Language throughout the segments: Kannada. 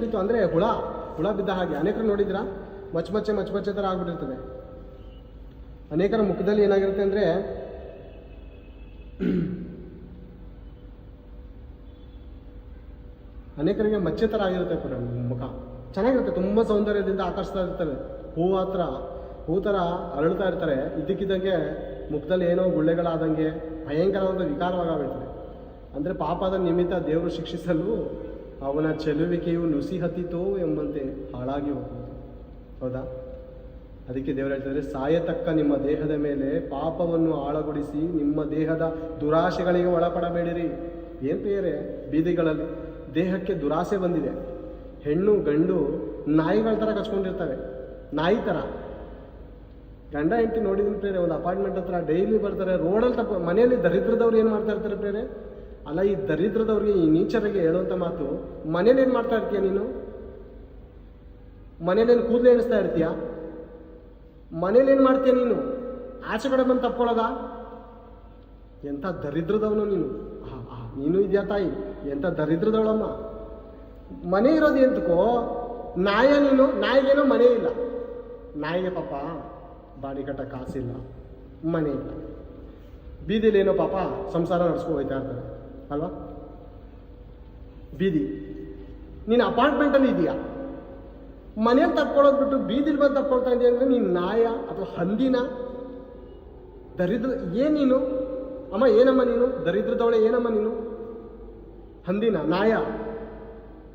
ವಿಷಕ್ತಿತ್ತು ಅಂದರೆ ಹುಳ ಬಿದ್ದ ಹಾಗೆ. ಅನೇಕರು ನೋಡಿದ್ರಾ, ಮಚ್ಚೆ ಥರ ಆಗ್ಬಿಟ್ಟಿರ್ತದೆ. ಅನೇಕರ ಮುಖದಲ್ಲಿ ಏನಾಗಿರುತ್ತೆ ಅಂದರೆ ಅನೇಕರಿಗೆ ಮಚ್ಚೆ ಥರ ಆಗಿರುತ್ತೆ ಮುಖ. ಚೆನ್ನಾಗಿರುತ್ತೆ, ತುಂಬ ಸೌಂದರ್ಯದಿಂದ ಆಕರ್ಷಿಸ್ತಾ ಇರ್ತಾರೆ. ಹೂ ಥರ ಅರಳ್ತಾ ಇರ್ತಾರೆ. ಇದ್ದಕ್ಕಿದ್ದಂಗೆ ಮುಖದಲ್ಲಿ ಏನೋ ಗುಳ್ಳೆಗಳಾದಂಗೆ ಭಯಂಕರವಾದ ವಿಕಾರವಾಗಬಿಡ್ತಾರೆ. ಅಂದರೆ ಪಾಪದ ನಿಮಿತ್ತ ದೇವರು ಶಿಕ್ಷಿಸಲು ಅವನ ಚೆಲುವಿಕೆಯು ನುಸಿ ಹತ್ತಿತೋ ಎಂಬಂತೆ ಹಾಳಾಗಿ ಹೋಗುವುದು. ಹೌದಾ? ಅದಕ್ಕೆ ದೇವರು ಹೇಳ್ತಾರೆ, ಸಾಯತಕ್ಕ ನಿಮ್ಮ ದೇಹದ ಮೇಲೆ ಪಾಪವನ್ನು ಆಳಗೊಳಿಸಿ ನಿಮ್ಮ ದೇಹದ ದುರಾಶೆಗಳಿಗೆ ಒಳಪಡಬೇಡಿರಿ. ಏನು ಪ್ರಿಯರೇ, ಬೀದಿಗಳಲ್ಲಿ ದೇಹಕ್ಕೆ ದುರಾಸೆ ಬಂದಿದೆ. ಹೆಣ್ಣು ಗಂಡು ನಾಯಿಗಳ ಥರ ಕಚ್ಕೊಂಡಿರ್ತವೆ, ನಾಯಿ ಥರ. ಗಂಡ ಹೆಂಡತಿ ನೋಡಿದ್ರೆ ಪ್ರೇರೆ ಒಂದು ಅಪಾರ್ಟ್ಮೆಂಟ್ ಹತ್ರ ಡೈಲಿ ಬರ್ತಾರೆ. ರೋಡಲ್ಲಿ ಮನೆಯಲ್ಲಿ ದರಿದ್ರದವ್ರು ಏನು ಮಾಡ್ತಾ ಇರ್ತಾರೆ ಪ್ರೇರೆ? ಅಲ್ಲ, ಈ ದರಿದ್ರದವ್ರಿಗೆ, ಈ ನೀಚರಿಗೆ ಹೇಳುವಂಥ ಮಾತು, ಮನೇಲಿ ಏನು ಮಾಡ್ತಾ ಇರ್ತೀಯ ನೀನು? ಮನೇಲೇನು ಕೂದಲು ಎಣಿಸ್ತಾ ಇರ್ತೀಯ? ಮನೇಲೇನು ಮಾಡ್ತೀಯ ನೀನು? ಆಚೆ ಕಡೆ ಬಂದು ತಪ್ಕೊಳ್ಳೋದ? ಎಂಥ ದರಿದ್ರದವನು ನೀನು! ನೀನು ಇದೆಯಾ ತಾಯಿ? ಎಂಥ ದರಿದ್ರದವಳಮ್ಮ. ಮನೆ ಇರೋದು ಎಂತಕೋ? ನೀನು ನಾಯಿಗೇನೋ ಮನೆ ಇಲ್ಲ. ನಾಯಿಗೆ ಪಾಪ ಬಾಡಿ ಕಟ್ಟ ಕಾಸಿಲ್ಲ, ಮನೆ ಇಲ್ಲ. ಬೀದಿಲೇನೋ ಪಾಪ ಸಂಸಾರ ನಡೆಸ್ಕೊ ಹೋಯ್ತಾ ಇರ್ತಾರೆ ಅಲ್ವಾ? ಬೀದಿ. ನೀನು ಅಪಾರ್ಟ್ಮೆಂಟಲ್ಲಿ ಇದೆಯಾ? ಮನೇಲಿ ತಪ್ಕೊಳ್ಳೋದು ಬಿಟ್ಟು ಬೀದಿಲಿ ಬಂದು ತಪ್ಕೊಳ್ತಾ ಇದೆಯಾ ಅಂದರೆ ನೀನು ನಾಯ ಅಥವಾ ಹಂದಿನ? ದರಿದ್ರ ಏನು ನೀನು? ಅಮ್ಮ ಏನಮ್ಮ ನೀನು? ದರಿದ್ರದವಳೆ ಏನಮ್ಮ ನೀನು? ಹಂದಿನ? ನಾಯ?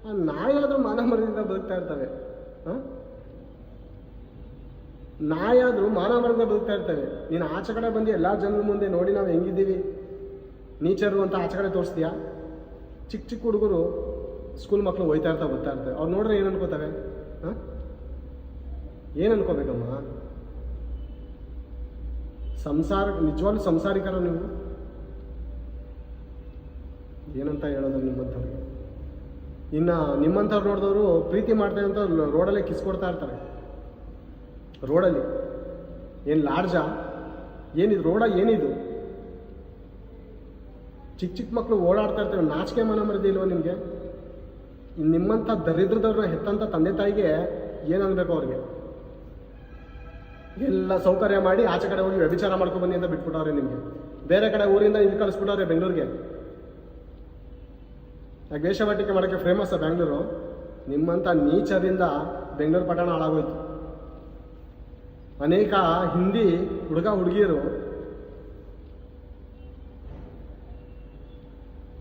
ಆ ನಾಯಿ ಆದರೂ ಮಾನ ಮರ್ಯಾದೆಯಿಂದ ಬದುಕ್ತಾ ಇರ್ತವೆ. ನಾಯಿ ಆದರೂ ಮಾನ ಮರ್ಯಾದೆಯಿಂದ ಬದುಕ್ತಾ ಇರ್ತವೆ. ನೀನು ಆಚೆ ಕಡೆ ಬಂದು ಎಲ್ಲ ಜನರ ಮುಂದೆ ನೋಡಿ ನಾವು ಹೆಂಗಿದ್ದೀವಿ, ನೀಚರು ಅಂತ ಆಚೆ ಕಡೆ ತೋರಿಸ್ತೀಯಾ? ಚಿಕ್ಕ ಹುಡುಗರು ಸ್ಕೂಲ್ ಮಕ್ಕಳು ಹೋಯ್ತಾ ಬರ್ತಾ ಇರ್ತವೆ. ಅವ್ರು ನೋಡ್ರೆ ಏನು ಅನ್ಕೋತವೆ? ಏನು ಅನ್ಕೋಬೇಕಮ್ಮ? ನಿಜವಾಗ್ಲೂ ಸಂಸಾರಿಕರು ನೀವು? ಏನಂತ ಹೇಳೋದು ನಿಮ್ಮಂಥವ್ರಿಗೆ? ಇನ್ನು ನಿಮ್ಮಂಥವ್ರು ನೋಡಿದವರು ಪ್ರೀತಿ ಮಾಡ್ತೇವೆ ಅಂತ ರೋಡಲ್ಲೇ ಕಿಸ್ಕೊಡ್ತಾ ಇರ್ತಾರೆ. ರೋಡಲ್ಲಿ ಏನು ಲಾಡ್ಜಾ? ಏನಿದು ರೋಡ? ಏನಿದು? ಚಿಕ್ಕ ಮಕ್ಕಳು ಓಡಾಡ್ತಾ ಇರ್ತವೆ. ನಾಚಿಕೆ ಮನ ಮರದಿ ಇಲ್ವ ನಿಮಗೆ? ನಿಮ್ಮಂಥ ದರಿದ್ರದವ್ರನ್ನ ಹೆತ್ತಂಥ ತಂದೆ ತಾಯಿಗೆ ಏನನ್ಬೇಕು? ಅವ್ರಿಗೆ ಎಲ್ಲ ಸೌಕರ್ಯ ಮಾಡಿ ಆಚೆ ಕಡೆ ಹೋಗಿ ವ್ಯಭಿಚಾರ ಮಾಡ್ಕೊಂಡು ಬನ್ನಿ ಅಂತ ಬಿಟ್ಬಿಟ್ಟವ್ರೆ ನಿಮಗೆ. ಬೇರೆ ಕಡೆ ಊರಿಂದ ಇಲ್ಲಿ ಕಳಿಸ್ಬಿಟ್ಟವ್ರೆ ಬೆಂಗಳೂರಿಗೆ. ಯಾಕೆ ವೇಷವಾಟಿಕೆ ಮಾಡೋಕ್ಕೆ ಫೇಮಸ್ ಬೆಂಗಳೂರು. ನಿಮ್ಮಂಥ ನೀಚರಿಂದ ಬೆಂಗಳೂರು ಪಟ್ಟಣ ಹಾಳಾಗೋಯ್ತು. ಅನೇಕ ಹಿಂದಿ ಹುಡುಗಿಯರು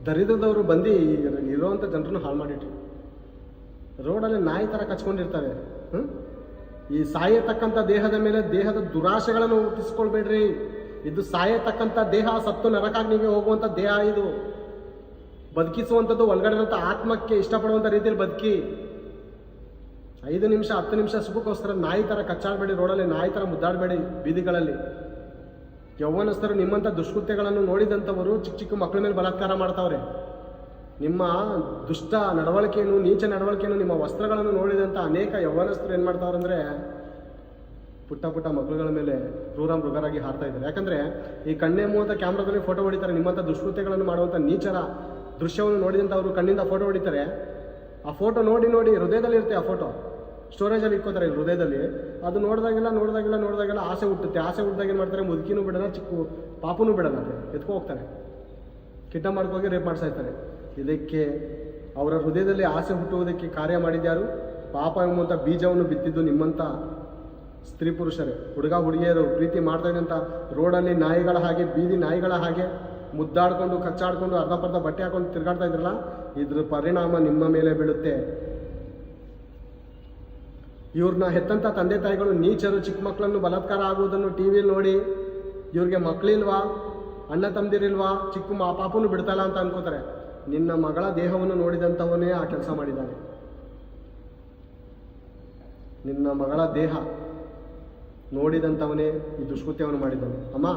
ದರಿದ್ರದವರು ಬಂದು ಇರೋವಂಥ ಜನರನ್ನು ಹಾಳು ಮಾಡಿಟ್ರು. ರೋಡಲ್ಲಿ ನಾಯಿ ಥರ ಕಚ್ಕೊಂಡಿರ್ತವೆ. ಈ ಸಾಯತಕ್ಕಂಥ ದೇಹದ ಮೇಲೆ ದೇಹದ ದುರಾಶೆಗಳನ್ನು ಹುಟ್ಟಿಸ್ಕೊಳ್ಬೇಡ್ರಿ. ಇದು ಸಾಯತಕ್ಕಂಥ ದೇಹ, ಸತ್ತು ನರಕಾಗ್ನಿಗೆ ಹೋಗುವಂಥ ದೇಹ. ಇದು ಬದುಕಿಸುವಂಥದ್ದು ಒಳಗಡೆದಂಥ ಆತ್ಮಕ್ಕೆ ಇಷ್ಟಪಡುವಂಥ ರೀತಿಯಲ್ಲಿ ಬದುಕಿ. 5 ನಿಮಿಷ 10 ನಿಮಿಷ ಸುಖಕ್ಕೋಸ್ಕರ ನಾಯಿ ಥರ ಕಚ್ಚಾಡಬೇಡಿ. ರೋಡಲ್ಲಿ ನಾಯಿ ಥರ ಮುದ್ದಾಡಬೇಡಿ ಬೀದಿಗಳಲ್ಲಿ. ಯೌವನಸ್ಥರು ನಿಮ್ಮಂಥ ದುಷ್ಕೃತ್ಯಗಳನ್ನು ನೋಡಿದಂಥವರು ಚಿಕ್ಕ ಮಕ್ಕಳ ಮೇಲೆ ಬಲಾತ್ಕಾರ ಮಾಡ್ತಾವ್ರೆ. ನಿಮ್ಮ ದುಷ್ಟ ನಡವಳಿಕೆಯನ್ನು, ನೀಚ ನಡವಳಿಕೆಯನ್ನು, ನಿಮ್ಮ ವಸ್ತ್ರಗಳನ್ನು ನೋಡಿದಂಥ ಅನೇಕ ಯೌವನಸ್ಥರು ಏನು ಮಾಡ್ತಾವ್ರೆ ಅಂದರೆ ಪುಟ್ಟ ಮಕ್ಕಳುಗಳ ಮೇಲೆ ಕ್ರೂರ ಮೃಗರಾಗಿ ಹಾರ್ತಾ ಇದ್ದಾರೆ. ಯಾಕಂದರೆ ಈ ಕಣ್ಣೆ ಮೂವತ್ತ ಕ್ಯಾಮ್ರಾದಲ್ಲಿ ಫೋಟೋ ಹೊಡಿತಾರೆ. ನಿಮ್ಮಂಥ ದುಷ್ಕೃತ್ಯಗಳನ್ನು ಮಾಡುವಂಥ ನೀಚರ ದೃಶ್ಯವನ್ನು ನೋಡಿದಂಥ ಅವರು ಕಣ್ಣಿಂದ ಫೋಟೋ ಹೊಡಿತಾರೆ. ಆ ಫೋಟೋ ನೋಡಿ ಹೃದಯದಲ್ಲಿ ಇರುತ್ತೆ. ಆ ಫೋಟೋ ಸ್ಟೋರೇಜಲ್ಲಿ ಇಟ್ಕೋತಾರೆ ಹೃದಯದಲ್ಲಿ. ಅದು ನೋಡಿದಾಗೆಲ್ಲ ಆಸೆ ಹುಟ್ಟುತ್ತೆ. ಆಸೆ ಹುಟ್ಟಿದಾಗ ಏನು ಮಾಡ್ತಾರೆ? ಮುದುಕಿನೂ ಬಿಡೋಣ, ಚಿಕ್ಕ ಪಾಪನೂ ಬಿಡೋಣ, ಎತ್ಕೊ ಹೋಗ್ತಾರೆ, ಕಿಡ್ನಾಪ್ ಮಾಡ್ಕೋಗಿ ರೇಪ್ ಮಾಡ್ತಾ ಇರ್ತಾರೆ. ಇದಕ್ಕೆ ಅವರ ಹೃದಯದಲ್ಲಿ ಆಸೆ ಹುಟ್ಟುವುದಕ್ಕೆ ಕಾರ್ಯ ಮಾಡಿದ್ಯಾರು? ಪಾಪ ಎಂಬಂಥ ಬೀಜವನ್ನು ಬಿತ್ತಿದ್ದು ನಿಮ್ಮಂಥ ಸ್ತ್ರೀ ಪುರುಷರೇ. ಹುಡುಗಿಯರು ಪ್ರೀತಿ ಮಾಡ್ತಾ ಇದ್ದಂಥ ರೋಡಲ್ಲಿ ನಾಯಿಗಳ ಹಾಗೆ, ಬೀದಿ ನಾಯಿಗಳ ಹಾಗೆ ಮುದ್ದಾಡ್ಕೊಂಡು ಕಚ್ಚಾಡ್ಕೊಂಡು ಅರ್ಧಪರ್ಧ ಬಟ್ಟೆ ಹಾಕೊಂಡು ತಿರುಗಾಡ್ತಾ ಇದ್ರಲ್ಲ, ಇದ್ರ ಪರಿಣಾಮ ನಿಮ್ಮ ಮೇಲೆ ಬೀಳುತ್ತೆ. ಇವ್ರನ್ನ ಹೆತ್ತಂಥ ತಂದೆ ತಾಯಿಗಳು ನೀಚರು ಚಿಕ್ಕ ಮಕ್ಕಳನ್ನು ಬಲಾತ್ಕಾರ ಆಗುವುದನ್ನು ಟಿವಿಯಲ್ಲಿ ನೋಡಿ ಇವ್ರಿಗೆ ಮಕ್ಕಳಿಲ್ವಾ, ಅಣ್ಣ ತಮ್ಮದಿರಿಲ್ವಾ, ಚಿಕ್ಕ ಪಾಪನು ಬಿಡ್ತಲ್ಲ ಅಂತ ಅನ್ಕೋತಾರೆ. ನಿನ್ನ ಮಗಳ ದೇಹವನ್ನು ನೋಡಿದಂಥವನೇ ಆ ಕೆಲಸ ಮಾಡಿದ್ದಾನೆ. ನಿನ್ನ ಮಗಳ ದೇಹ ನೋಡಿದಂಥವನೇ ಈ ದುಷ್ಕೃತ್ಯವನ್ನು ಮಾಡಿದ್ದಾನೆ. ಅಮ್ಮ,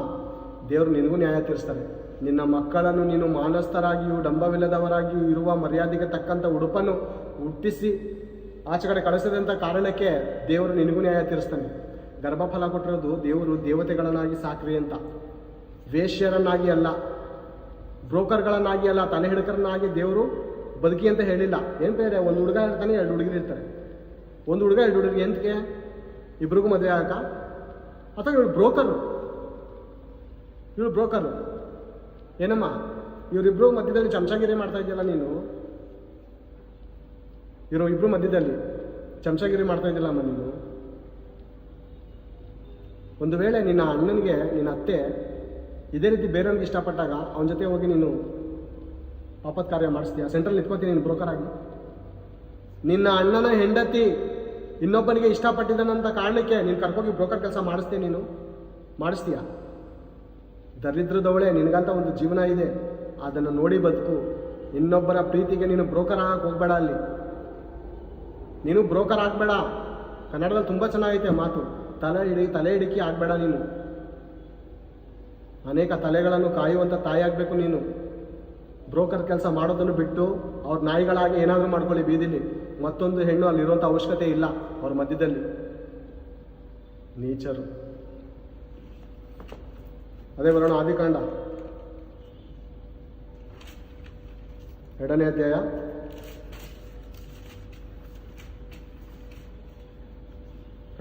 ದೇವರು ನಿನಗೂ ನ್ಯಾಯ ತೀರಿಸ್ತಾರೆ. ನಿನ್ನ ಮಕ್ಕಳನ್ನು ನೀನು ಮಾನಸ್ಥರಾಗಿಯೂ ಡಂಬವಿಲ್ಲದವರಾಗಿಯೂ ಇರುವ ಮರ್ಯಾದೆಗೆ ತಕ್ಕಂಥ ಉಡುಪನ್ನು ಹುಟ್ಟಿಸಿ ಆಚೆ ಕಡೆ ಕಳಿಸಿದಂಥ ಕಾರಣಕ್ಕೆ ದೇವರು ನಿನಗೂ ನ್ಯಾಯ ತೀರಿಸ್ತಾನೆ. ಗರ್ಭಫಲ ಕೊಟ್ಟಿರೋದು ದೇವರು ದೇವತೆಗಳನ್ನಾಗಿ ಸಾಕ್ರಿ ಅಂತ, ವೇಶ್ಯರನ್ನಾಗಿ ಅಲ್ಲ, ಬ್ರೋಕರ್ಗಳನ್ನಾಗಿ ಅಲ್ಲ, ತಲೆ ಹಿಡಕರನ್ನಾಗಿ ದೇವರು ಬದುಕಿ ಅಂತ ಹೇಳಿಲ್ಲ. ಏನು ಬೇರೆ, ಒಂದು ಹುಡುಗ ಇರ್ತಾನೆ, 2 ಹುಡುಗಿರು ಇರ್ತಾರೆ. ಒಂದು ಹುಡುಗ 2 ಹುಡುಗಿ ಎಂತಕ್ಕೆ? ಇಬ್ರಿಗೂ ಮದುವೆ ಆಗ? ಅಥವಾ ಇವಳು ಬ್ರೋಕರು, ಏನಮ್ಮ ಇವರಿಬ್ರು ಮಧ್ಯದಲ್ಲಿ ಚಮಚಾಗಿರಿ ಮಾಡ್ತಾ ಇದೆಯಲ್ಲ ನೀನು, ಇಬ್ರು ಮಧ್ಯದಲ್ಲಿ ಚಮಚಾಗಿರಿ ಮಾಡ್ತಾ ಇದ್ದಿಲ್ಲಮ್ಮ ನೀನು. ಒಂದು ವೇಳೆ ನಿನ್ನ ಅಣ್ಣನಿಗೆ ನಿನ್ನ ಅತ್ತೆ ಇದೇ ರೀತಿ ಬೇರೆಯವ್ರಿಗೆ ಇಷ್ಟಪಟ್ಟಾಗ ಅವನ ಜೊತೆ ಹೋಗಿ ನೀನು ಆಪತ್ ಕಾರ್ಯ ಮಾಡಿಸ್ತೀಯ? ಸೆಂಟ್ರಲ್ ನಿಂತ್ಕೋತೀನಿ ನೀನು ಬ್ರೋಕರ್ ಆಗಿ. ನಿನ್ನ ಅಣ್ಣನ ಹೆಂಡತಿ ಇನ್ನೊಬ್ಬನಿಗೆ ಇಷ್ಟಪಟ್ಟಿದ್ದಾನಂತ ಕಾರಣಕ್ಕೆ ನೀನು ಕರ್ಕೋಗಿ ಬ್ರೋಕರ್ ಕೆಲಸ ಮಾಡಿಸ್ತೀಯ? ನೀನು ಮಾಡಿಸ್ತೀಯ? ದರಿದ್ರದವಳೆ, ನಿನಗಂತ ಒಂದು ಜೀವನ ಇದೆ, ಅದನ್ನು ನೋಡಿ ಬದುಕು. ಇನ್ನೊಬ್ಬರ ಪ್ರೀತಿಗೆ ನೀನು ಬ್ರೋಕರ್ ಆಗಕ್ಕೆ ಹೋಗ್ಬೇಡ. ಅಲ್ಲಿ ನೀನು ಬ್ರೋಕರ್ ಆಗಬೇಡ. ಕನ್ನಡದಲ್ಲಿ ತುಂಬ ಚೆನ್ನಾಗೈತೆ ಮಾತು, ತಲೆ ಹಿಡಿಕಿ ಆಗಬೇಡ. ನೀನು ಅನೇಕ ತಲೆಗಳನ್ನು ಕಾಯುವಂಥ ತಾಯಿ ಆಗಬೇಕು. ನೀನು ಬ್ರೋಕರ್ ಕೆಲಸ ಮಾಡೋದನ್ನು ಬಿಟ್ಟು ಅವ್ರ ನಾಯಿಗಳಾಗಿ ಏನಾದರೂ ಮಾಡ್ಕೊಳ್ಳಿ ಬೀದಿಲಿ. ಮತ್ತೊಂದು ಹೆಣ್ಣು ಅಲ್ಲಿರುವಂಥ ಅವಶ್ಯಕತೆ ಇಲ್ಲ ಅವ್ರ ಮಧ್ಯದಲ್ಲಿ. ನೀಚರು. ಅದೇ ಬರೋಣ ಆದಿಕಾಂಡ 2ನೇ ಅಧ್ಯಾಯ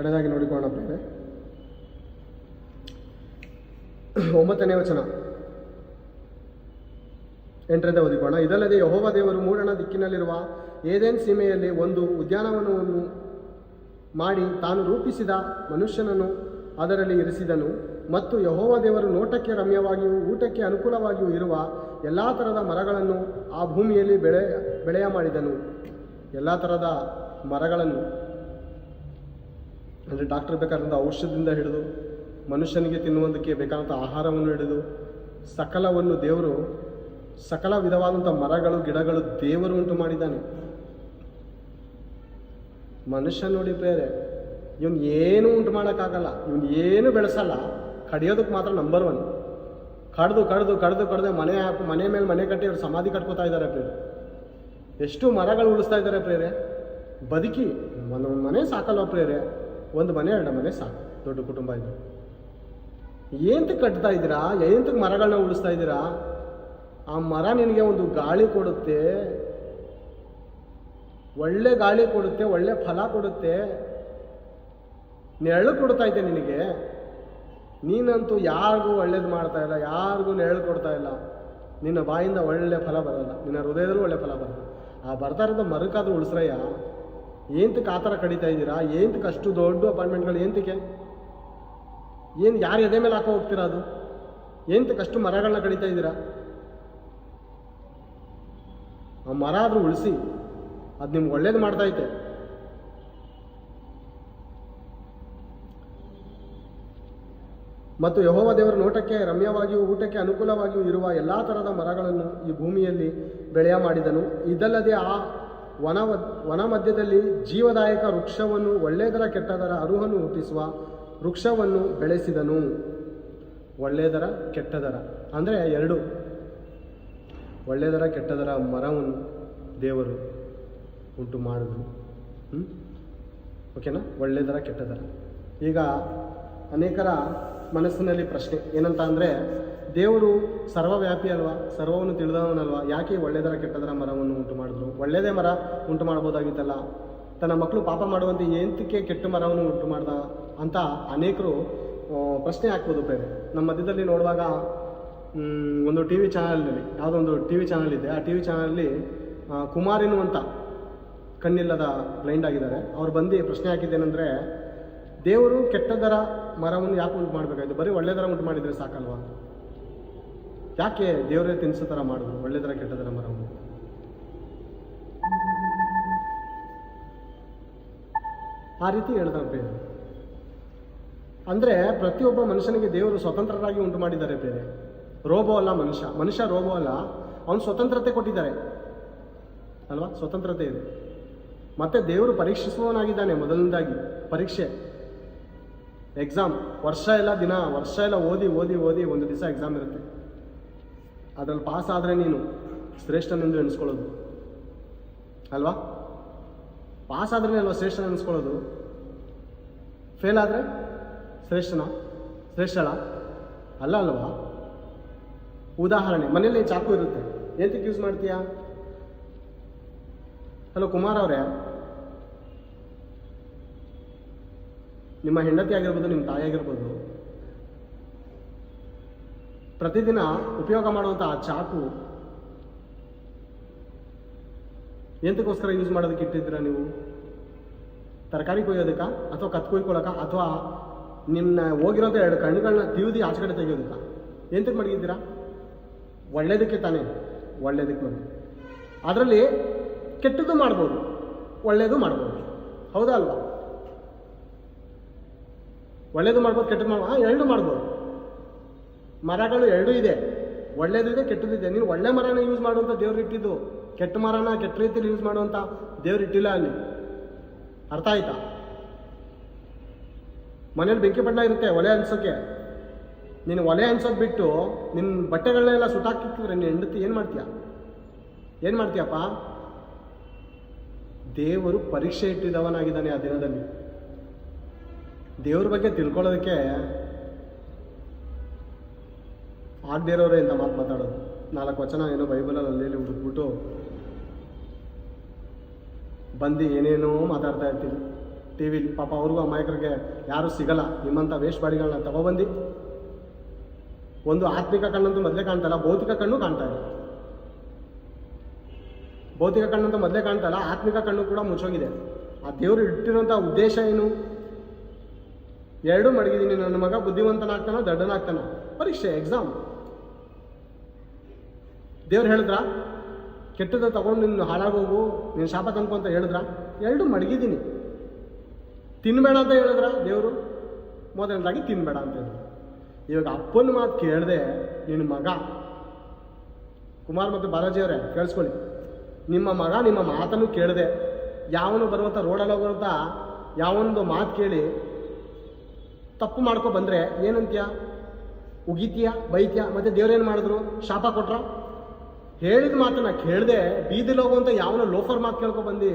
2 ನೋಡಿಕೊಳ್ಳೋಣ ಪ್ರಿಯರೇ. 9ನೇ ವಚನ 8ರಿಂದ ಓದಿಕೊಳ್ಳೋಣ. ಇದಲ್ಲದೆ ಯೆಹೋವ ದೇವರು ಮೂಡಣ ದಿಕ್ಕಿನಲ್ಲಿರುವ ಏದೆನ್ ಸೀಮೆಯಲ್ಲಿ ಒಂದು ಉದ್ಯಾನವನವನ್ನು ಮಾಡಿ ತಾನು ರೂಪಿಸಿದ ಮನುಷ್ಯನನ್ನು ಅದರಲ್ಲಿ ಇರಿಸಿದನು. ಮತ್ತು ಯೆಹೋವ ದೇವರು ನೋಟಕ್ಕೆ ರಮ್ಯವಾಗಿಯೂ ಊಟಕ್ಕೆ ಅನುಕೂಲವಾಗಿಯೂ ಇರುವ ಎಲ್ಲ ಥರದ ಮರಗಳನ್ನು ಆ ಭೂಮಿಯಲ್ಲಿ ಬೆಳೆಯ ಮಾಡಿದನು. ಎಲ್ಲ ಥರದ ಮರಗಳನ್ನು ಅಂದರೆ ಡಾಕ್ಟರ್ ಬೇಕಾದಂಥ ಔಷಧದಿಂದ ಹಿಡಿದು ಮನುಷ್ಯನಿಗೆ ತಿನ್ನುವುದಕ್ಕೆ ಬೇಕಾದಂಥ ಆಹಾರವನ್ನು ಹಿಡಿದು ಸಕಲವನ್ನು ದೇವರು, ಸಕಲ ವಿಧವಾದಂಥ ಮರಗಳು ಗಿಡಗಳು ದೇವರು ಉಂಟು ಮಾಡಿದ್ದಾನೆ. ಮನುಷ್ಯ ನೋಡಿ ಬೇರೆ, ಇವನು ಏನು ಉಂಟು ಮಾಡೋಕ್ಕಾಗಲ್ಲ, ಇವನು ಏನು ಬೆಳೆಸಲ್ಲ, ಕಡಿಯೋದಕ್ಕೆ ಮಾತ್ರ ನಂಬರ್ 1. ಕಡ್ದು ಮನೆ ಮೇಲೆ ಮನೆ ಕಟ್ಟಿ ಅವ್ರು ಸಮಾಧಿ ಕಟ್ಕೋತಾ ಇದ್ದಾರೆ ಪ್ರೇರೆ. ಎಷ್ಟು ಮರಗಳು ಉಳಿಸ್ತಾ ಇದ್ದಾರೆ ಪ್ರೇರೆ. ಬದುಕಿ ಮನೆ ಸಾಕಲ್ವ ಪ್ರೇರೆ, 1 ಮನೆ 2 ಮನೆ ಸಾಕು. ದೊಡ್ಡ ಕುಟುಂಬ ಇದು. ಏಂತಕ್ಕೆ ಕಟ್ತಾ ಇದ್ದೀರಾ? ಏಂತಕ್ಕೆ ಮರಗಳನ್ನ ಉಳಿಸ್ತಾ ಇದ್ದೀರಾ? ಆ ಮರ ನಿನಗೆ ಒಂದು ಗಾಳಿ ಕೊಡುತ್ತೆ, ಒಳ್ಳೆ ಗಾಳಿ ಕೊಡುತ್ತೆ, ಒಳ್ಳೆ ಫಲ ಕೊಡುತ್ತೆ, ನೆರಳು ಕೊಡ್ತಾ ಇದೆ ನಿನಗೆ. ನೀನಂತೂ ಯಾರಿಗೂ ಒಳ್ಳೇದು ಮಾಡ್ತಾ ಇಲ್ಲ, ಯಾರಿಗೂ ನೆರಳು ಕೊಡ್ತಾ ಇಲ್ಲ. ನಿನ್ನ ಬಾಯಿಂದ ಒಳ್ಳೆ ಫಲ ಬರಲ್ಲ, ನಿನ್ನ ಹೃದಯದಲ್ಲೂ ಒಳ್ಳೆ ಫಲ ಬರಲ್ಲ. ಆ ಬರ್ತಾ ಇರೋದು ಮರಕ್ಕಾದ್ರೂ ಉಳಿಸ್ರಯ್ಯ. ಏಂತಕ್ಕೆ ಆ ಥರ ಕಡಿತಾ ಇದ್ದೀರಾ? ಏಂತಕ್ಕೆ ಅಷ್ಟು ದೊಡ್ಡ ಅಪಾರ್ಟ್ಮೆಂಟ್ಗಳು? ಏಂತಕ್ಕೆ? ಯಾರು ಎದೆ ಮೇಲೆ ಹಾಕೋ ಹೋಗ್ತೀರಾ? ಅದು ಏಂತಕ್ಕೆ ಅಷ್ಟು ಮರಗಳನ್ನ ಕಡಿತಾ ಇದ್ದೀರಾ? ಆ ಮರ ಆದರೂ ಉಳಿಸಿ, ಅದು ನಿಮ್ಗೆ ಒಳ್ಳೇದು ಮಾಡ್ತೈತೆ. ಮತ್ತು ಯೆಹೋವ ದೇವರ ನೋಟಕ್ಕೆ ರಮ್ಯವಾಗಿಯೂ ಊಟಕ್ಕೆ ಅನುಕೂಲವಾಗಿಯೂ ಇರುವ ಎಲ್ಲ ಥರದ ಮರಗಳನ್ನು ಈ ಭೂಮಿಯಲ್ಲಿ ಬೆಳೆಯ ಮಾಡಿದನು. ಇದಲ್ಲದೆ ಆ ವನ ಮಧ್ಯದಲ್ಲಿ ಜೀವದಾಯಕ ವೃಕ್ಷವನ್ನು, ಒಳ್ಳೆಯದರ ಕೆಟ್ಟದರ ಅರುಹನ್ನು ಹುಟ್ಟಿಸುವ ವೃಕ್ಷವನ್ನು ಬೆಳೆಸಿದನು. ಒಳ್ಳೆಯದರ ಕೆಟ್ಟದರ ಅಂದರೆ 2, ಒಳ್ಳೆಯದರ ಕೆಟ್ಟದರ ಮರವನ್ನು ದೇವರು ಉಂಟು ಮಾಡಿದ್ರು. ಓಕೆನಾ? ಒಳ್ಳೆಯದರ ಕೆಟ್ಟದರ. ಈಗ ಅನೇಕರ ಮನಸ್ಸಿನಲ್ಲಿ ಪ್ರಶ್ನೆ ಏನಂತ ಅಂದರೆ, ದೇವರು ಸರ್ವವ್ಯಾಪಿ ಅಲ್ವಾ, ಸರ್ವವನ್ನು ತಿಳಿದವನಲ್ವಾ, ಯಾಕೆ ಒಳ್ಳೆಯದರ ಕೆಟ್ಟದರ ಮರವನ್ನು ಉಂಟು ಮಾಡಿದ್ರು? ಒಳ್ಳೆಯದೇ ಮರ ಉಂಟು ಮಾಡ್ಬೋದಾಗಿತ್ತಲ್ಲ. ತನ್ನ ಮಕ್ಕಳು ಪಾಪ ಮಾಡುವಂತೆ ಏಂತಕ್ಕೆ ಕೆಟ್ಟ ಮರವನ್ನು ಉಂಟು ಮಾಡ್ದ ಅಂತ ಅನೇಕರು ಪ್ರಶ್ನೆ ಹಾಕ್ಬೋದು ಪ್ರೇರೆ. ನಮ್ಮ ಮಧ್ಯದಲ್ಲಿ ನೋಡುವಾಗ ಒಂದು ಟಿ ವಿ ಚಾನಲ್ನಲ್ಲಿ, ಯಾವುದೋ ಒಂದು ಟಿ ವಿ ಚಾನಲ್ ಇದೆ. ಆ ಟಿ ವಿ ಚಾನಲಲ್ಲಿ ಕುಮಾರಿನು ಅಂತ ಕಣ್ಣಿಲ್ಲದ ಬ್ಲೈಂಡ್ ಆಗಿದ್ದಾರೆ. ಅವ್ರು ಬಂದು ಪ್ರಶ್ನೆ ಹಾಕಿದ್ದೇನೆಂದರೆ, ದೇವರು ಕೆಟ್ಟದರ ಮರವನ್ನು ಯಾಕೆ ಉಂಟು ಮಾಡಬೇಕಾಯ್ತು? ಬರೀ ಒಳ್ಳೆದರ ಉಂಟು ಮಾಡಿದರೆ ಸಾಕಲ್ವಾ? ಯಾಕೆ ದೇವರೇ ತಿನ್ಸೋ ಥರ ಮಾಡಿದ್ರು ಒಳ್ಳೆದರ ಕೆಟ್ಟದರ ಮರವನ್ನು? ಆ ರೀತಿ ಹೇಳ್ತಾರೆ ಬೇರೆ. ಅಂದರೆ ಪ್ರತಿಯೊಬ್ಬ ಮನುಷ್ಯನಿಗೆ ದೇವರು ಸ್ವತಂತ್ರರಾಗಿ ಉಂಟು ಮಾಡಿದ್ದಾರೆ ಬೇರೆ. ರೋಬೋ ಅಲ್ಲ ಮನುಷ್ಯ ರೋಬೋ ಅಲ್ಲ, ಅವನು ಸ್ವತಂತ್ರತೆ ಕೊಟ್ಟಿದ್ದಾರೆ ಅಲ್ವಾ? ಸ್ವತಂತ್ರತೆ ಇದೆ. ಮತ್ತೆ ದೇವರು ಪರೀಕ್ಷಿಸುವವನಾಗಿದ್ದಾನೆ. ಮೊದಲನೇದಾಗಿ ಪರೀಕ್ಷೆ, ಎಕ್ಸಾಮ್. ವರ್ಷ ಎಲ್ಲ ಓದಿ ಒಂದು ದಿವಸ ಎಕ್ಸಾಮ್ ಇರುತ್ತೆ. ಅದರಲ್ಲಿ ಪಾಸ್ ಆದರೆ ನೀನು ಶ್ರೇಷ್ಠನೆಂದು ಎಣಿಸ್ಕೊಳ್ಳೋದು ಅಲ್ವಾ? ಪಾಸ್ ಆದ್ರೆ ಅಲ್ವಾ ಶ್ರೇಷ್ಠ ಎಣಿಸ್ಕೊಳ್ಳೋದು. ಫೇಲ್ ಆದರೆ ಶ್ರೇಷ್ಠಳ ಅಲ್ವಾ? ಉದಾಹರಣೆ, ಮನೇಲಿ ಚಾಕು ಇರುತ್ತೆ, ಎಂತಕ್ಕೆ ಯೂಸ್ ಮಾಡ್ತೀಯಾ? ಹಲೋ ಕುಮಾರ್ ಅವರೇ, ನಿಮ್ಮ ಹೆಂಡತಿ ಆಗಿರ್ಬೋದು, ನಿಮ್ಮ ತಾಯಿ ಆಗಿರ್ಬೋದು, ಪ್ರತಿದಿನ ಉಪಯೋಗ ಮಾಡುವಂಥ ಆ ಚಾಕು ಎಂತಕ್ಕೋಸ್ಕರ ಯೂಸ್ ಮಾಡೋದಕ್ಕೆ ಇಟ್ಟಿದ್ದೀರಾ ನೀವು? ತರಕಾರಿ ಕೊಯ್ಯೋದಕ್ಕ, ಅಥವಾ ಕತ್ ಕೊಯ್ಕೊಳ್ಳೋಕ, ಅಥವಾ ನಿನ್ನ ಹೋಗಿರೋಂಥ 2 ಕಣ್ಣುಗಳನ್ನ ತಿವಿದು ಆಚೆ ಕಡೆ ತೆಗೆಯೋದಕ್ಕ? ಎಂತಕ್ಕೆ ಮಡಗಿದ್ದೀರಾ? ಒಳ್ಳೇದಕ್ಕೆ ತಾನೇ, ಒಳ್ಳೇದಕ್ಕೆ ಮಾಡಿ. ಅದರಲ್ಲಿ ಕೆಟ್ಟದ್ದು ಮಾಡ್ಬೋದು, ಒಳ್ಳೇದು ಮಾಡ್ಬೋದು, ಹೌದಾ ಅಲ್ವಾ? ಒಳ್ಳೇದು ಮಾಡ್ಬೋದು, ಕೆಟ್ಟದ್ದು ಮಾಡ್ಬೋದು, ಎರಡೂ ಮಾಡ್ಬೋದು. ಮರಗಳು ಎರಡೂ ಇದೆ, ಒಳ್ಳೇದು ಇದೆ, ಕೆಟ್ಟದ್ದು ಇದೆ. ನೀನು ಒಳ್ಳೆ ಮರನ ಯೂಸ್ ಮಾಡುವಂಥ ದೇವ್ರು ಇಟ್ಟಿದ್ದು, ಕೆಟ್ಟ ಮರನ ಕೆಟ್ಟ ರೀತಿಯಲ್ಲಿ ಯೂಸ್ ಮಾಡುವಂಥ ದೇವ್ರು ಇಟ್ಟಿಲ್ಲ ಅಲ್ಲಿ. ಅರ್ಥ ಆಯ್ತಾ? ಮನೇಲಿ ಬೆಂಕಿ ಬಣ್ಣ ಇರುತ್ತೆ ಒಲೆ ಅನ್ಸೋಕ್ಕೆ. ನೀನು ಒಲೆ ಅನ್ಸೋದು ಬಿಟ್ಟು ನಿನ್ನ ಬಟ್ಟೆಗಳನ್ನೆಲ್ಲ ಸುಟ್ಟಾಕಿದ್ರೆ ನೀನು ಹೆಂಡತಿ ಏನು ಮಾಡ್ತೀಯಪ್ಪ? ದೇವರು ಪರೀಕ್ಷೆ ಇಟ್ಟಿದವನಾಗಿದ್ದಾನೆ ಆ ದಿನದಲ್ಲಿ. ದೇವ್ರ ಬಗ್ಗೆ ತಿಳ್ಕೊಳ್ಳೋದಕ್ಕೆ ಆಗದೇ ಇರೋರೇ ಇಂಥ ಮಾತಾಡೋದು. 4 ವಚನ ಏನೋ ಬೈಬಲಲ್ಲಿ ಅಲ್ಲಿ ಹುಡುಕ್ಬಿಟ್ಟು ಬಂದು ಏನೇನೋ ಮಾತಾಡ್ತಾ ಇರ್ತೀವಿ ಟಿ ವಿಲಿ. ಪಾಪ ಅವ್ರಿಗೂ ಅಮಾಯಕರಿಗೆ ಯಾರೂ ಸಿಗಲ್ಲ. ನಿಮ್ಮಂಥ ವೇಸ್ಟ್ ಬಾಡಿಗಳನ್ನ ತಗೊಬಂದು ಒಂದು ಆತ್ಮಿಕ ಕಣ್ಣಂತೂ ಮೊದಲೇ ಕಾಣ್ತಲ್ಲ, ಭೌತಿಕ ಕಣ್ಣು ಕಾಣ್ತಾ ಇದೆ. ಭೌತಿಕ ಕಣ್ಣಂತೂ ಮೊದಲೇ ಕಾಣ್ತಲ್ಲ, ಆತ್ಮಿಕ ಕಣ್ಣು ಕೂಡ ಮುಚ್ಚೋಗಿದೆ. ಆ ದೇವರು ಇಟ್ಟಿರೋಂಥ ಉದ್ದೇಶ ಏನು? ಎರಡೂ ಮಡಗಿದ್ದೀನಿ. ನನ್ನ ಮಗ ಬುದ್ಧಿವಂತನಾಗ್ತಾನೋ ದಡ್ಡನಾಗ್ತಾನೋ? ಪರೀಕ್ಷೆ, ಎಕ್ಸಾಮ್. ದೇವ್ರು ಹೇಳಿದ್ರ ಕೆಟ್ಟದ ತಗೊಂಡು ನಿನ್ನ ಹಾಳಾಗೋಗು, ನೀನು ಶಾಪ ತಂದ್ಕೊ ಅಂತ ಹೇಳಿದ್ರ? ಎರಡೂ ಮಡಗಿದ್ದೀನಿ. ತಿನ್ನಬೇಡ ಅಂತ ಹೇಳಿದ್ರ ದೇವರು? ಮೊದಲನೇದಾಗಿ ತಿನ್ನಬೇಡ ಅಂತ ಹೇಳಿದ್ರು. ಇವಾಗ ಅಪ್ಪನ ಮಾತು ಕೇಳದೆ ನಿನ್ನ ಮಗ, ಕುಮಾರ್ ಮತ್ತು ಬಾಲಾಜಿ ಅವರೇ ಕೇಳಿಸ್ಕೊಳ್ಳಿ, ನಿಮ್ಮ ಮಗ ನಿಮ್ಮ ಮಾತನ್ನು ಕೇಳದೆ ಯಾವನು ಬರುವಂಥ ರೋಡಲ್ಲಿ ಹೋಗುವಂಥ ಯಾವೊಂದು ಮಾತು ಕೇಳಿ ತಪ್ಪು ಮಾಡ್ಕೊ ಬಂದರೆ ಏನಂತೀಯ? ಉಗಿತೀಯ, ಬೈತೀಯ. ಮತ್ತು ದೇವ್ರೇನು ಮಾಡಿದ್ರು? ಶಾಪ ಕೊಟ್ರ? ಹೇಳಿದ ಮಾತನ್ನ ಕೇಳದೆ ಬೀದಿಲಿ ಹೋಗುವಂಥ ಯಾವನೋ ಲೋಫರ್ ಮಾತು ಕೇಳ್ಕೊ ಬಂದು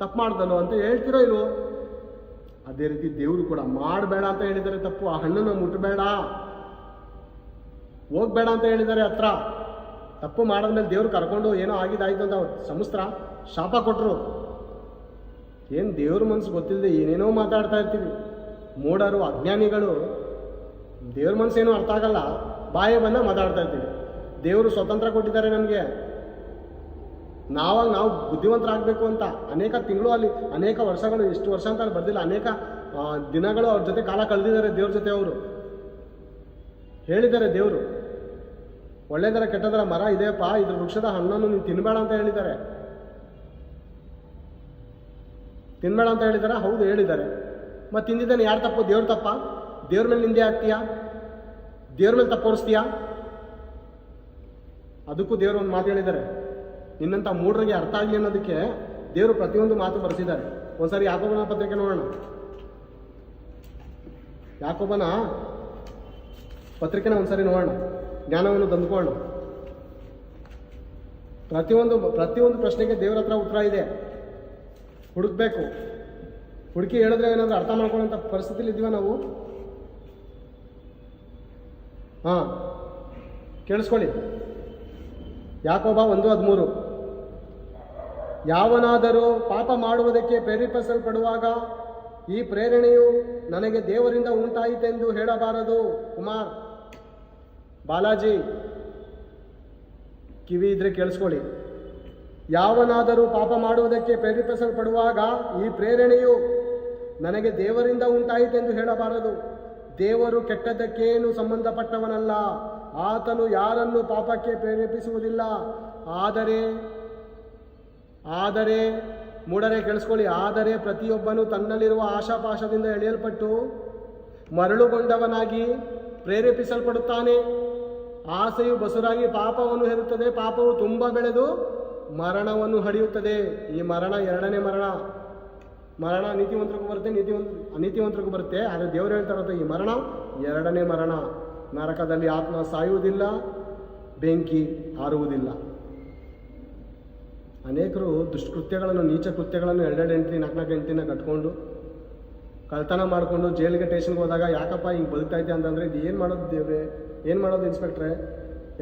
ತಪ್ಪು ಮಾಡ್ದಲ್ಲೋ ಅಂತ ಹೇಳ್ತಿರೋ ಇಲ್ವೋ? ಅದೇ ರೀತಿ ದೇವರು ಕೂಡ ಮಾಡಬೇಡ ಅಂತ ಹೇಳಿದ್ದಾರೆ ತಪ್ಪು. ಆ ಹಣ್ಣನ್ನು ಮುಟ್ಟಬೇಡ, ಹೋಗ್ಬೇಡ ಅಂತ ಹೇಳಿದ್ದಾರೆ ಹತ್ರ. ತಪ್ಪು ಮಾಡಿದ್ಮೇಲೆ ದೇವ್ರು ಕರ್ಕೊಂಡು ಏನೋ ಆಗಿದ್ದಾಯ್ತು ಅಂತ ಸಮಸ್ತ್ರ ಶಾಪ ಕೊಟ್ಟರು. ಏನು ದೇವ್ರ ಮನಸ್ಸು ಗೊತ್ತಿಲ್ಲದೆ ಏನೇನೋ ಮಾತಾಡ್ತಾ ಇರ್ತೀವಿ. ಮೂಢರು, ಅಜ್ಞಾನಿಗಳು, ದೇವ್ರ ಮನಸ್ಸೇನೋ ಅರ್ಥ ಆಗಲ್ಲ, ಬಾಯೇ ಬಂದ ಮಾತಾಡ್ತಾ ಇರ್ತೀವಿ. ದೇವರು ಸ್ವತಂತ್ರ ಕೊಟ್ಟಿದ್ದಾರೆ ನಮಗೆ. ನಾವು ಬುದ್ಧಿವಂತರಾಗಬೇಕು ಅಂತ ಅನೇಕ ತಿಂಗಳು ಅಲ್ಲಿ, ಅನೇಕ ವರ್ಷಗಳು, ಎಷ್ಟು ವರ್ಷ ಅಂತ ಬರ್ದಿಲ್ಲ, ಅನೇಕ ದಿನಗಳು ಅವ್ರ ಜೊತೆ ಕಾಲ ಕಳೆದಿದ್ದಾರೆ. ದೇವ್ರ ಜೊತೆ ಅವರು ಹೇಳಿದ್ದಾರೆ. ದೇವರು ಒಳ್ಳೆದರ ಕೆಟ್ಟದರ ಮರ ಇದೆಯಪ್ಪ, ಇದ್ರ ವೃಕ್ಷದ ಹಣ್ಣನ್ನು ನೀವು ತಿನ್ನಬೇಡ ಅಂತ ಹೇಳಿದ್ದಾರೆ. ತಿನ್ನಬೇಡ ಅಂತ ಹೇಳಿದಾರೆ? ಹೌದು ಹೇಳಿದ್ದಾರೆ. ಮತ್ತು ತಿಂದಿದ್ದಾನೆ ಯಾರು ತಪ್ಪು? ದೇವ್ರ ತಪ್ಪ? ದೇವ್ರ ಮೇಲೆ ನಿಂದೆ ಆಗ್ತೀಯಾ? ದೇವ್ರ ಮೇಲೆ ತಪ್ಪು ಹೊರಿಸ್ತೀಯಾ? ಅದಕ್ಕೂ ದೇವರು ಒಂದು ಮಾತು ಹೇಳಿದ್ದಾರೆ. ನಿನ್ನಂಥ ಮೂಢರಿಗೆ ಅರ್ಥ ಆಗಲಿ ಅನ್ನೋದಕ್ಕೆ ದೇವರು ಪ್ರತಿಯೊಂದು ಮಾತು ಬರೆಸಿದ್ದಾರೆ. ಒಂದ್ಸರಿ ಯಾಕೋಬನ ಪತ್ರಿಕೆ ನೋಡೋಣ. ಯಾಕೋಬನ ಪತ್ರಿಕೆನ ಒಂದ್ಸರಿ ನೋಡೋಣ, ಜ್ಞಾನವನ್ನು ತಂದುಕೊಳ್ಳೋಣ. ಪ್ರತಿಯೊಂದು ಪ್ರಶ್ನೆಗೆ ದೇವರ ಹತ್ರ ಉತ್ತರ ಇದೆ. ಹುಡುಕ್ಬೇಕು. ಹುಡುಕಿ ಹೇಳಿದ್ರೆ ಏನಾದರೂ ಅರ್ಥ ಮಾಡ್ಕೊಳ್ಳೋಂಥ ಪರಿಸ್ಥಿತಿಲಿ ಇದ್ದೀವ ನಾವು? ಹಾಂ, ಕೇಳಿಸ್ಕೊಳ್ಳಿ. ಯಾಕೋಬ 1:13, ಯಾವನಾದರೂ ಪಾಪ ಮಾಡುವುದಕ್ಕೆ ಪ್ರೇರೇಪಿಸಲ್ಪಡುವಾಗ ಈ ಪ್ರೇರಣೆಯು ನನಗೆ ದೇವರಿಂದ ಉಂಟಾಯಿತೆಂದು ಹೇಳಬಾರದು. ಕುಮಾರ್, ಬಾಲಾಜಿ, ಕಿವಿ ಇದ್ರೆ ಕೇಳಿಸ್ಕೊಳ್ಳಿ. ಯಾವನಾದರೂ ಪಾಪ ಮಾಡುವುದಕ್ಕೆ ಪ್ರೇರೇಪಿಸಲ್ಪಡುವಾಗ ಈ ಪ್ರೇರಣೆಯು ನನಗೆ ದೇವರಿಂದ ಉಂಟಾಯಿತೆಂದು ಹೇಳಬಾರದು. ದೇವರು ಕೆಟ್ಟದ್ದಕ್ಕೇನು ಸಂಬಂಧಪಟ್ಟವನಲ್ಲ. ಆತನು ಯಾರನ್ನು ಪಾಪಕ್ಕೆ ಪ್ರೇರೇಪಿಸುವುದಿಲ್ಲ. ಆದರೆ ಮೂಢರೇ ಕೇಳಿಸ್ಕೊಳ್ಳಿ, ಆದರೆ ಪ್ರತಿಯೊಬ್ಬನು ತನ್ನಲ್ಲಿರುವ ಆಶಾಪಾಶದಿಂದ ಎಳೆಯಲ್ಪಟ್ಟು ಮರಳುಗೊಂಡವನಾಗಿ ಪ್ರೇರೇಪಿಸಲ್ಪಡುತ್ತಾನೆ. ಆಸೆಯು ಬಸುರಾಗಿ ಪಾಪವನ್ನು ಹೇರುತ್ತದೆ, ಪಾಪವು ತುಂಬ ಬೆಳೆದು ಮರಣವನ್ನು ಹಡಿಯುತ್ತದೆ. ಈ ಮರಣ ಎರಡನೇ ಮರಣ ನೀತಿವಂತರಿಗೂ ಬರುತ್ತೆ, ಅನೀತಿವಂತರಿಗೂ ಬರುತ್ತೆ. ಆದರೆ ದೇವರು ಹೇಳ್ತಾರಂತ ಈ ಮರಣ ಎರಡನೇ ಮರಣ. ನರಕದಲ್ಲಿ ಆತ್ಮ ಸಾಯುವುದಿಲ್ಲ, ಬೆಂಕಿ ಆರುವುದಿಲ್ಲ. ಅನೇಕರು ದುಷ್ಕೃತ್ಯಗಳನ್ನು, ನೀಚ ಕೃತ್ಯಗಳನ್ನು 2 ಹೆಂಡತಿ 4 ಹೆಂಡತಿನ ಕಟ್ಕೊಂಡು ಕಳ್ತನ ಮಾಡಿಕೊಂಡು ಜೈಲಿಗೆ ಸ್ಟೇಷನ್ಗೆ ಹೋದಾಗ ಯಾಕಪ್ಪ ಹಿಂಗೆ ಬದುಕ್ತೈತೆ ಅಂತಂದರೆ ಇದು ಏನು ಮಾಡೋದು ದೇವ್ರೆ, ಏನು ಮಾಡೋದು ಇನ್ಸ್ಪೆಕ್ಟ್ರೆ,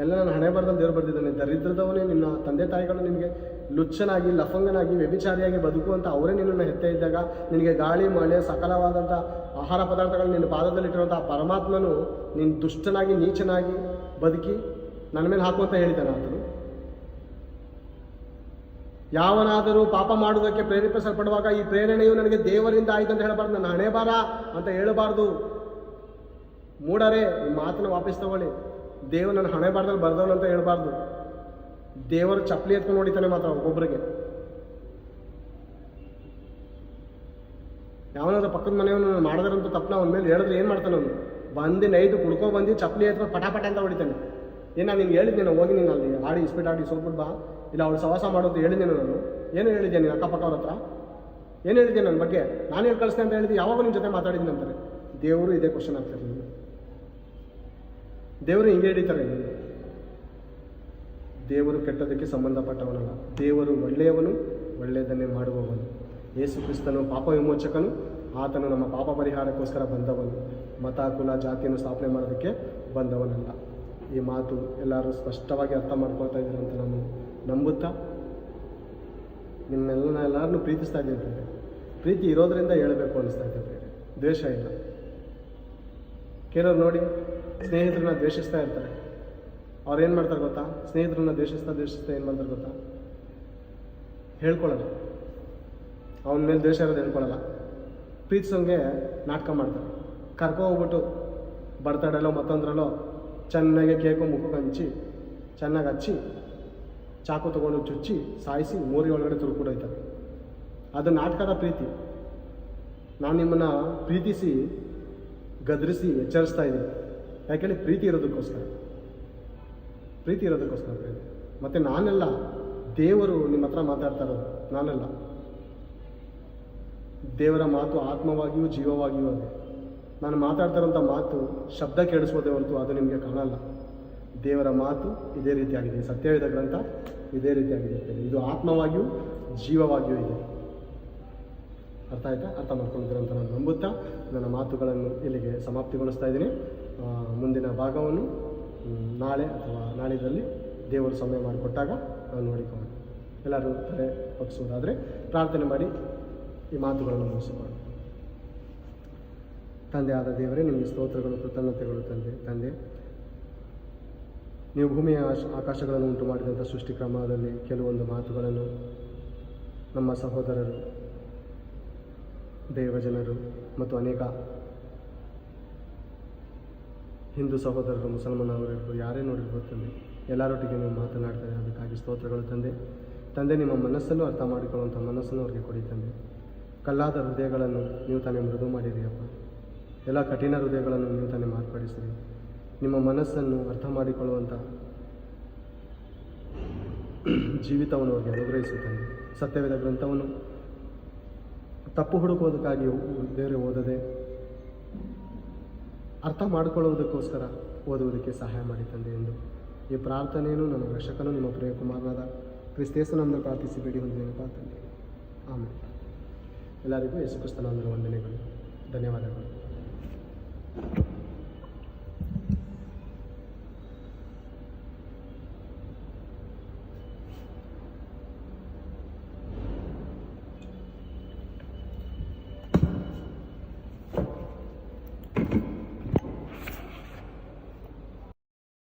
ಎಲ್ಲ ನನ್ನ ಹಣೆ ಬರದಲ್ಲಿ ದೇವರು ಬರ್ದಿದ್ದಾನೆ. ದರಿದ್ರದವನೇ ನಿನ್ನ ತಂದೆ ತಾಯಿಗಳು ನಿನಗೆ ಲುಚ್ಚನಾಗಿ, ಲಫಂಗನಾಗಿ, ವ್ಯಭಿಚಾರಿಯಾಗಿ ಬದುಕುವಂಥ ಅವರೇ ನಿನ್ನನ್ನು ಹೆತ್ತೆ ಇದ್ದಾಗ ನಿನಗೆ ಗಾಳಿ ಮಳೆ ಸಕಲವಾದಂಥ ಆಹಾರ ಪದಾರ್ಥಗಳು ನಿನ್ನ ಪಾದದಲ್ಲಿಟ್ಟಿರುವಂಥ ಆ ಪರಮಾತ್ಮನು ನೀನು ದುಷ್ಟನಾಗಿ ನೀಚನಾಗಿ ಬದುಕಿ ನನ್ನ ಮೇಲೆ ಹಾಕುವಂತ ಹೇಳಿದ್ದಾನೆ ಆತನು. ಯಾವನಾದರೂ ಪಾಪ ಮಾಡುವುದಕ್ಕೆ ಪ್ರೇರೇಪಿಸಲ್ಪಡುವಾಗ ಈ ಪ್ರೇರಣೆಯು ನನಗೆ ದೇವರಿಂದ ಆಯ್ತು ಅಂತ ಹೇಳಬಾರ್ದು, ನನ್ನ ಹಣೆ ಬಾರ ಅಂತ ಹೇಳಬಾರ್ದು. ಮೂಡರೇ ಈ ಮಾತನ್ನು ವಾಪಸ್ ತಗೊಳ್ಳಿ. ದೇವರು ನನ್ನ ಹಣೆ ಬಾರದಲ್ಲಿ ಬರ್ದವನು ಅಂತ ಹೇಳಬಾರ್ದು. ದೇವರು ಚಪ್ಪಲಿ ಎತ್ಕೊಂಡು ನೋಡಿತಾನೆ ಮಾತ್ರ ಒಬ್ಬೊಬ್ಬರಿಗೆ. ಯಾವನಾದ್ರೂ ಪಕ್ಕದ ಮನೆಯವನು ಮಾಡಿದ್ರಂತ ತಪ್ಪನ ಅವನ ಮೇಲೆ ಹೇಳಿದ್ರೆ ಏನು ಮಾಡ್ತಾನೆ ಅವನು? ಬಂದು ನೈಟು ಕುಡ್ಕೊ ಬಂದು ಚಪ್ಪಲಿ ಎತ್ಕೊಂಡು ಪಟಾಪಟ ಅಂತ ಹೊಡಿತಾನೆ. ನಾನು ನಿನ್ಗೆ ಹೇಳಿದ್ದೇನೆ, ಹೋಗಿ ನೀನು ಅಲ್ಲಿ ಆಡಿ ಇಸ್ಪೀಟ್ ಆಡಿ ಸೋಲ್ಬಿಟ್ಟು ಬಾ, ಇಲ್ಲ ಅವಳು ಸವಾಸ ಮಾಡೋದು ಹೇಳಿದ್ದೇನೆ ನಾನು. ಏನು ಹೇಳಿದ್ದೆ ನೀನು ಅಕ್ಕಪಕ್ಕ ಅವ್ರ ಹತ್ರ? ಏನು ಹೇಳಿದ್ದೆ ನನ್ನ ಬಗ್ಗೆ? ನಾನು ಹೇಳಿ ಕಳಿಸ್ತೇನೆ ಅಂತ ಹೇಳಿದ್ದೆ, ಯಾವಾಗ ನಿಮ್ಮ ಜೊತೆ ಮಾತಾಡಿದ್ದೀನಿ ಅಂತಾರೆ. ದೇವರು ಇದೇ ಕ್ವಶನ್ ಆಗ್ತಾರೆ ನೀವು. ದೇವರು ಹಿಂಗೆ ಹಿಡಿತಾರೆ. ದೇವರು ಕೆಟ್ಟದಕ್ಕೆ ಸಂಬಂಧಪಟ್ಟವನಲ್ಲ, ದೇವರು ಒಳ್ಳೆಯವನು, ಒಳ್ಳೆಯದನ್ನೇ ಮಾಡುವವನು. ಯೇಸು ಕ್ರಿಸ್ತನು ಪಾಪ ವಿಮೋಚಕನು, ಆತನು ನಮ್ಮ ಪಾಪ ಪರಿಹಾರಕ್ಕೋಸ್ಕರ ಬಂದವನು, ಮತ ಕುಲ ಜಾತಿಯನ್ನು ಸ್ಥಾಪನೆ ಮಾಡೋದಕ್ಕೆ ಬಂದವನಲ್ಲ. ಈ ಮಾತು ಎಲ್ಲರೂ ಸ್ಪಷ್ಟವಾಗಿ ಅರ್ಥ ಮಾಡ್ಕೊಳ್ತಾ ಇದ್ದೀರ ಅಂತ ನಾನು ನಂಬುತ್ತಾ ಎಲ್ಲರನ್ನೂ ಪ್ರೀತಿಸ್ತಾ ಇದ್ದೀನಿ. ಪ್ರೀತಿ ಇರೋದ್ರಿಂದ ಹೇಳಬೇಕು ಅನಿಸ್ತಾ ಇದ್ದೆ, ದ್ವೇಷ ಇಲ್ಲ. ಕೆಲವರು ನೋಡಿ ಸ್ನೇಹಿತರನ್ನ ದ್ವೇಷಿಸ್ತಾ ಇರ್ತಾರೆ. ಅವ್ರು ಏನು ಮಾಡ್ತಾರೆ ಗೊತ್ತಾ? ಸ್ನೇಹಿತರನ್ನ ದ್ವೇಷಿಸ್ತಾ ಏನು ಮಾಡ್ತಾರೆ ಗೊತ್ತಾ? ಹೇಳ್ಕೊಳ್ಳಲ್ಲ, ಅವನ ಮೇಲೆ ದ್ವೇಷ ಇರೋದು ಹೇಳ್ಕೊಳ್ಳಲ್ಲ. ಪ್ರೀತಿಸೋಂಗೆ ನಾಟಕ ಮಾಡ್ತಾರೆ. ಕರ್ಕೊ ಹೋಗ್ಬಿಟ್ಟು ಬರ್ತಡೇಲೋ ಮತ್ತೊಂದ್ರಲ್ಲೋ ಚೆನ್ನಾಗಿ ಕೇಕು ಮುಖಕ್ಕೆ ಹಂಚಿ ಚೆನ್ನಾಗಿ ಹಚ್ಚಿ ಚಾಕು ತೊಗೊಂಡು ಚುಚ್ಚಿ ಸಾಯಿಸಿ ಮೋರಿ ಒಳಗಡೆ ತುರುಕೂಡೋಯ್ತಾರೆ. ಅದು ನಾಟಕದ ಪ್ರೀತಿ. ನಾನು ನಿಮ್ಮನ್ನು ಪ್ರೀತಿಸಿ ಗದರಿಸಿ ಎಚ್ಚರಿಸ್ತಾ ಇದ್ದೀನಿ. ಯಾಕೆಂದರೆ ಪ್ರೀತಿ ಇರೋದಕ್ಕೋಸ್ಕರ ಪ್ರೀತಿ. ಮತ್ತು ನಾನೆಲ್ಲ, ದೇವರು ನಿಮ್ಮ ಹತ್ರ ಮಾತಾಡ್ತಾ ಇರೋದು ನಾನಲ್ಲ. ದೇವರ ಮಾತು ಆತ್ಮವಾಗಿಯೂ ಜೀವವಾಗಿಯೂ ಅದೇ. ನಾನು ಮಾತಾಡ್ತಾ ಇರೋಂಥ ಮಾತು ಶಬ್ದ ಕೇಳಿಸ್ಬೋದೇ ಹೊರತು ಅದು ನಿಮಗೆ ಕಾಣಲ್ಲ. ದೇವರ ಮಾತು ಇದೇ ರೀತಿಯಾಗಿದೆ. ಸತ್ಯವೇದ ಗ್ರಂಥ ಇದೇ ರೀತಿಯಾಗಿದೆ. ಇದು ಆತ್ಮವಾಗಿಯೂ ಜೀವವಾಗಿಯೂ ಇದೆ. ಅರ್ಥ ಆಯ್ತಾ? ಅರ್ಥ ಮಾಡ್ಕೊಂಡಿದ್ದೀರ ಅಂತ ನಾನು ನಂಬುತ್ತಾ ನನ್ನ ಮಾತುಗಳನ್ನು ಇಲ್ಲಿಗೆ ಸಮಾಪ್ತಿಗೊಳಿಸ್ತಾ ಇದ್ದೀನಿ. ಮುಂದಿನ ಭಾಗವನ್ನು ನಾಳೆ ಅಥವಾ ನಾಳಿದ್ದಲ್ಲಿ ದೇವರು ಸಮಯ ಮಾಡಿಕೊಟ್ಟಾಗ ನಾವು ನೋಡಿಕೊಳ್ಳೋಣ. ಎಲ್ಲರೂ ತಲೆ ಬಗ್ಸೋದಾದರೆ ಪ್ರಾರ್ಥನೆ ಮಾಡಿ ಈ ಮಾತುಗಳನ್ನು ಮುಗಿಸಿಕೊಳ್ಳೋಣ. ತಂದೆ ಆದ ದೇವರೇ, ನಿಮಗೆ ಸ್ತೋತ್ರಗಳು, ಕೃತಜ್ಞತೆಗಳು ತಂದೆ. ನೀವು ಭೂಮಿಯ ಆಕಾಶಗಳನ್ನು ಉಂಟು ಮಾಡಿದಂಥ ಸೃಷ್ಟಿ ಕ್ರಮದಲ್ಲಿ ಕೆಲವೊಂದು ಮಾತುಗಳನ್ನು ನಮ್ಮ ಸಹೋದರರು, ದೇವಜನರು ಮತ್ತು ಅನೇಕ ಹಿಂದೂ ಸಹೋದರರು, ಮುಸಲ್ಮಾನವರಿರ್ಬೋದು, ಯಾರೇ ನೋಡಿರ್ಬೋದು ತಂದೆ, ಎಲ್ಲರೊಟ್ಟಿಗೆ ನೀವು ಮಾತನಾಡ್ತಾರೆ. ಅದಕ್ಕಾಗಿ ಸ್ತೋತ್ರಗಳು ತಂದೆ. ನಿಮ್ಮ ಮನಸ್ಸನ್ನು ಅರ್ಥ ಮಾಡಿಕೊಳ್ಳುವಂಥ ಮನಸ್ಸನ್ನು ಅವ್ರಿಗೆ ಕೊಡಿ ತಂದೆ. ಕಲ್ಲಾದ ಹೃದಯಗಳನ್ನು ನೀವು ತಾನೇ ಮೃದು ಮಾಡಿರಿ ಅಪ್ಪ. ಎಲ್ಲ ಕಠಿಣ ಹೃದಯಗಳನ್ನು ನೀವು ತಾನೇ ಮಾರ್ಪಡಿಸಿರಿ. ನಿಮ್ಮ ಮನಸ್ಸನ್ನು ಅರ್ಥ ಮಾಡಿಕೊಳ್ಳುವಂಥ ಜೀವಿತವನ್ನು ಅವರಿಗೆ ಅನುಗ್ರಹಿಸುತ್ತಾನೆ. ಸತ್ಯವೇದ ಗ್ರಂಥವನ್ನು ತಪ್ಪು ಹುಡುಕುವುದಕ್ಕಾಗಿ ಬೇರೆ ಓದದೆ ಅರ್ಥ ಮಾಡಿಕೊಳ್ಳುವುದಕ್ಕೋಸ್ಕರ ಓದುವುದಕ್ಕೆ ಸಹಾಯ ಮಾಡಿ ತಂದೆ ಎಂದು ಈ ಪ್ರಾರ್ಥನೆಯನ್ನು ನನ್ನ ರಕ್ಷಕನು ನಿಮ್ಮ ಪ್ರಿಯಕುಮಾರನಾದ ಕ್ರಿಸ್ತೇಸನನ್ನು ಪ್ರಾರ್ಥಿಸಿ ಬೇಡಿ ಹೊಂದಿದ್ದೇನೆ ತಂದೆ. ಆಮೇಲೆ ಎಲ್ಲರಿಗೂ ಯೇಸು ಕ್ರಿಸ್ತನ ವಂದನೆಗಳು, ಧನ್ಯವಾದಗಳು.